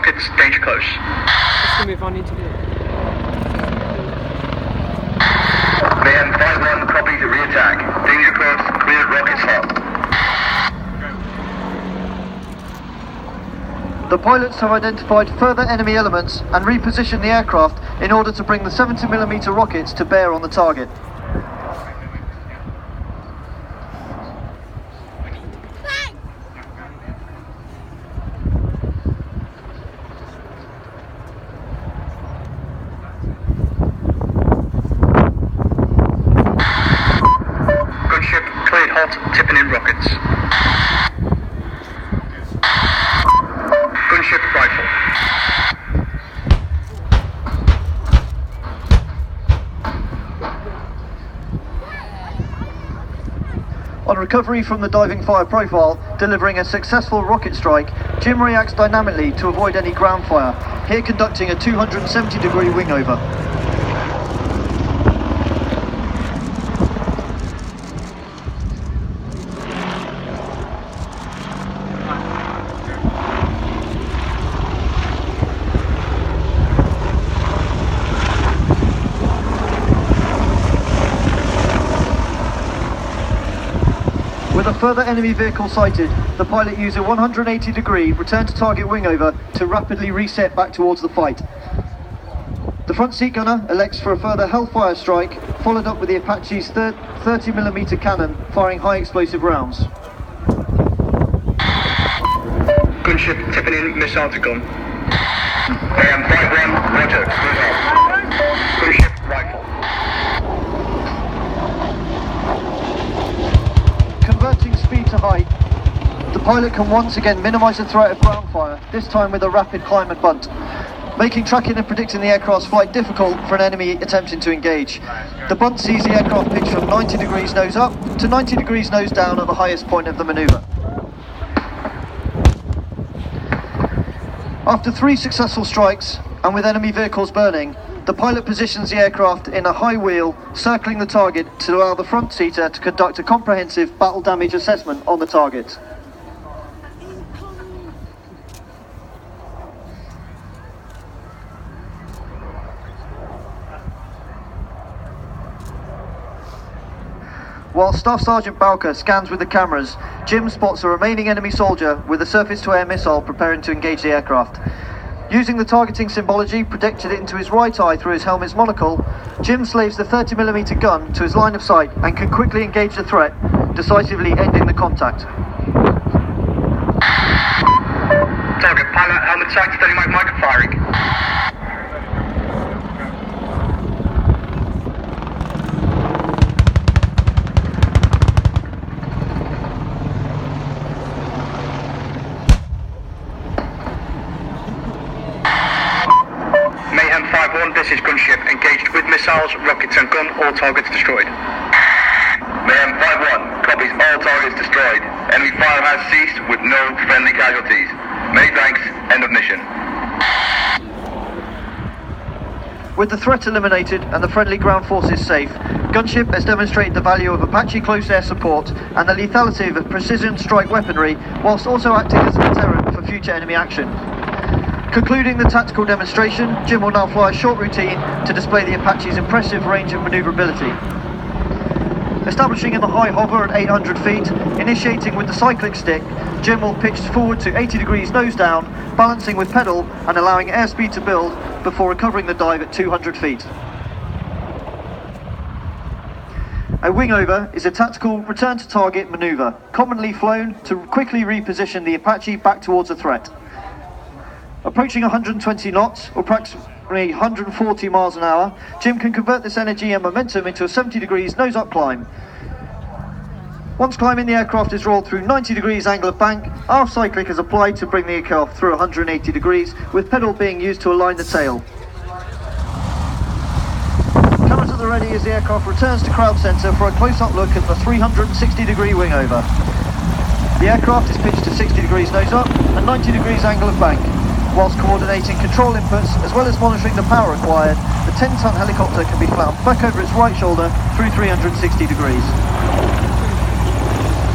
rockets, danger close. Let's go move on into the... Mayhem 5-1, copy to re-attack. Danger close, clear, rockets hot. The pilots have identified further enemy elements and repositioned the aircraft in order to bring the 70mm rockets to bear on the target. Gunship cleared hot, tipping in rockets. Gunship rifle. On recovery from the diving fire profile, delivering a successful rocket strike, Jim reacts dynamically to avoid any ground fire, here conducting a 270-degree wing over. With a further enemy vehicle sighted, the pilot used a 180-degree return to target wing over to rapidly reset back towards the fight. The front seat gunner elects for a further Hellfire strike, followed up with the Apache's 30mm cannon firing high explosive rounds. Gunship tipping in missile to gun. AM 5-1, roger, gunship rifle. Converting speed to height, the pilot can once again minimise the threat of ground fire, this time with a rapid climb and bunt, making tracking and predicting the aircraft's flight difficult for an enemy attempting to engage. The bunt sees the aircraft pitch from 90 degrees nose up to 90 degrees nose down at the highest point of the manoeuvre. After 3 successful strikes, and with enemy vehicles burning, the pilot positions the aircraft in a high wheel, circling the target to allow the front seater to conduct a comprehensive battle damage assessment on the target. While Staff Sergeant Bowker scans with the cameras, Jim spots a remaining enemy soldier with a surface-to-air missile preparing to engage the aircraft. Using the targeting symbology projected into his right eye through his helmet's monocle, Jim slaves the 30mm gun to his line of sight and can quickly engage the threat, decisively ending the contact. Target pilot, helmet sight, steady mic firing. Mayhem 5-1, this is gunship, engaged with missiles, rockets and gun, all targets destroyed. Mayhem 5-1, copies, all targets destroyed. Enemy fire has ceased with no friendly casualties. Many thanks, end of mission. With the threat eliminated and the friendly ground forces safe, Gunship has demonstrated the value of Apache close air support and the lethality of precision strike weaponry, whilst also acting as a deterrent for future enemy action. Concluding the tactical demonstration, Jim will now fly a short routine to display the Apache's impressive range of manoeuvrability. Establishing in the high hover at 800 feet, initiating with the cyclic stick, Jim will pitch forward to 80 degrees nose down, balancing with pedal and allowing airspeed to build before recovering the dive at 200 feet. A wing over is a tactical return to target manoeuvre, commonly flown to quickly reposition the Apache back towards a threat. Approaching 120 knots, or approximately 140 miles an hour, Jim can convert this energy and momentum into a 70 degrees nose-up climb. Once climbing, the aircraft is rolled through 90 degrees angle of bank, aft cyclic is applied to bring the aircraft through 180 degrees, with pedal being used to align the tail. Cameras at the ready as the aircraft returns to crowd centre for a close-up look at the 360 degree wing over. The aircraft is pitched to 60 degrees nose up and 90 degrees angle of bank. Whilst coordinating control inputs as well as monitoring the power required, the 10-ton helicopter can be flapped back over its right shoulder through 360 degrees.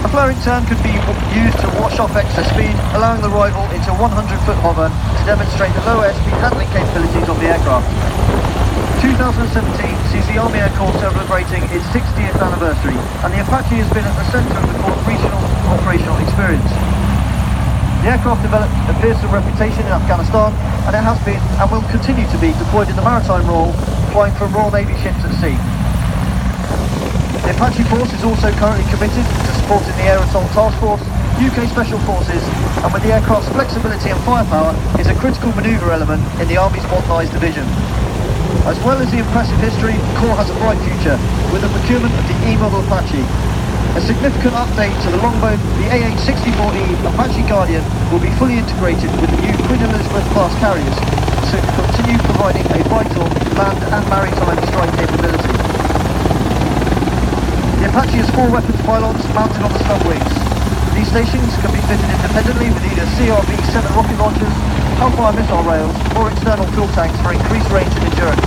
A flaring turn could be used to wash off extra speed, allowing the rival into a 100-foot hover to demonstrate the low airspeed handling capabilities of the aircraft. 2017 sees the Army Air Corps celebrating its 60th anniversary, and the Apache has been at the centre of the Corps' regional operational experience. The aircraft developed a fearsome reputation in Afghanistan, and it has been, and will continue to be, deployed in the maritime role, flying for Royal Navy ships at sea. The Apache Force is also currently committed to supporting the Air Assault Task Force, UK Special Forces, and with the aircraft's flexibility and firepower, is a critical manoeuvre element in the Army's modernised division. As well as the impressive history, the Corps has a bright future, with the procurement of the E-Model Apache. A significant update to the longbow, the AH-64E Apache Guardian will be fully integrated with the new Queen Elizabeth class carriers, to continue providing a vital land and maritime strike capability. The Apache has 4 weapons pylons mounted on the snub wings. These stations can be fitted independently with either CRB-7 rocket launchers, Hellfire missile rails, or external fuel tanks for increased range and endurance.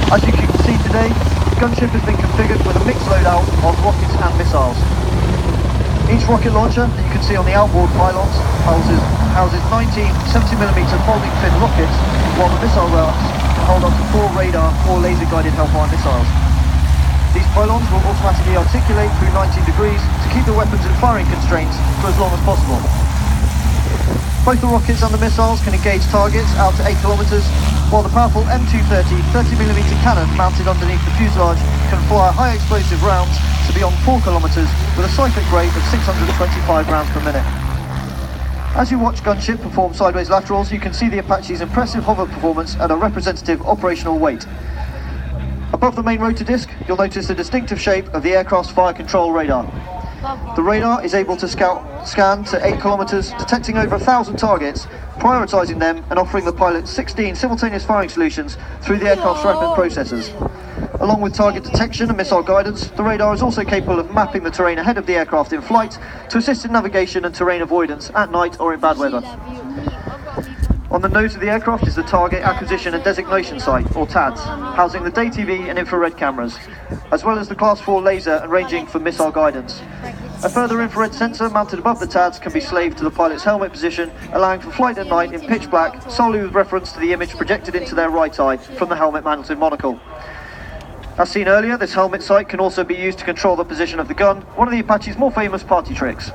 As you can see today, the gunship has been configured with a mixed loadout of rockets and missiles. Each rocket launcher that you can see on the outboard pylons houses 19 70mm folding fin rockets, while the missile racks can hold up to 4 radar or laser guided Hellfire missiles. These pylons will automatically articulate through 90 degrees to keep the weapons in firing constraints for as long as possible. Both the rockets and the missiles can engage targets out to 8 kilometres, while the powerful M230 30mm cannon mounted underneath the fuselage can fire high explosive rounds to beyond 4 kilometres with a cyclic rate of 625 rounds per minute. As you watch gunship perform sideways laterals, you can see the Apache's impressive hover performance at a representative operational weight. Above the main rotor disc, you'll notice the distinctive shape of the aircraft's fire control radar. The radar is able to scan to 8 kilometres, detecting over 1,000 targets, prioritising them and offering the pilot 16 simultaneous firing solutions through the aircraft's rapid processors. Along with target detection and missile guidance, the radar is also capable of mapping the terrain ahead of the aircraft in flight to assist in navigation and terrain avoidance at night or in bad weather. On the nose of the aircraft is the Target Acquisition and Designation Site, or TADS, housing the day TV and infrared cameras, as well as the Class 4 laser and ranging for missile guidance. A further infrared sensor mounted above the TADS can be slaved to the pilot's helmet position, allowing for flight at night in pitch black, solely with reference to the image projected into their right eye from the helmet mounted monocle. As seen earlier, this helmet sight can also be used to control the position of the gun, one of the Apache's more famous party tricks.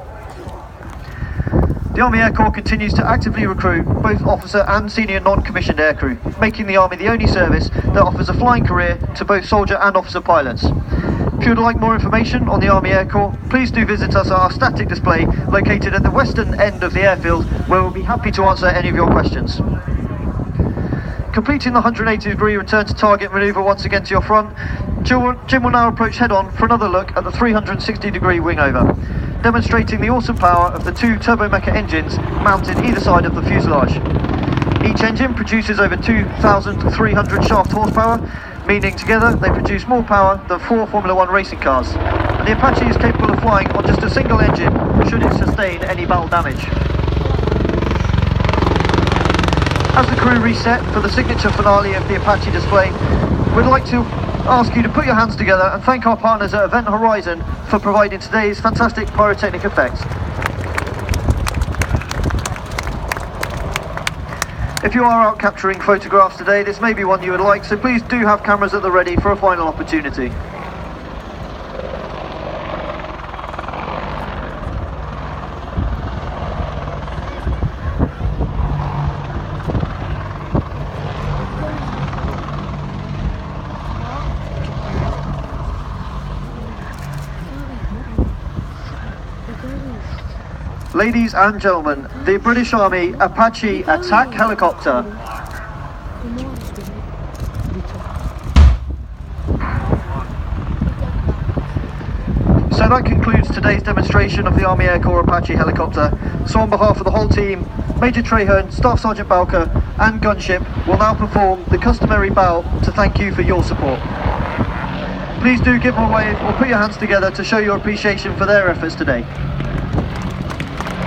The Army Air Corps continues to actively recruit both officer and senior non-commissioned aircrew, making the Army the only service that offers a flying career to both soldier and officer pilots. If you would like more information on the Army Air Corps, please do visit us at our static display located at the western end of the airfield, where we'll be happy to answer any of your questions. Completing the 180-degree return to target manoeuvre once again to your front, Jim will now approach head-on for another look at the 360-degree wing over, demonstrating the awesome power of the 2 turbomecha engines mounted either side of the fuselage. Each engine produces over 2,300 shaft horsepower, meaning together they produce more power than 4 Formula 1 racing cars. And the Apache is capable of flying on just a single engine should it sustain any battle damage. As the crew reset for the signature finale of the Apache display, we'd like to ask you to put your hands together and thank our partners at Event Horizon for providing today's fantastic pyrotechnic effects. If you are out capturing photographs today, this may be one you would like, so please do have cameras at the ready for a final opportunity. Ladies and gentlemen, the British Army Apache attack helicopter. So that concludes today's demonstration of the Army Air Corps Apache helicopter. So on behalf of the whole team, Major Traherne, Staff Sergeant Bowker and Gunship will now perform the customary bow to thank you for your support. Please do give them a wave or put your hands together to show your appreciation for their efforts today.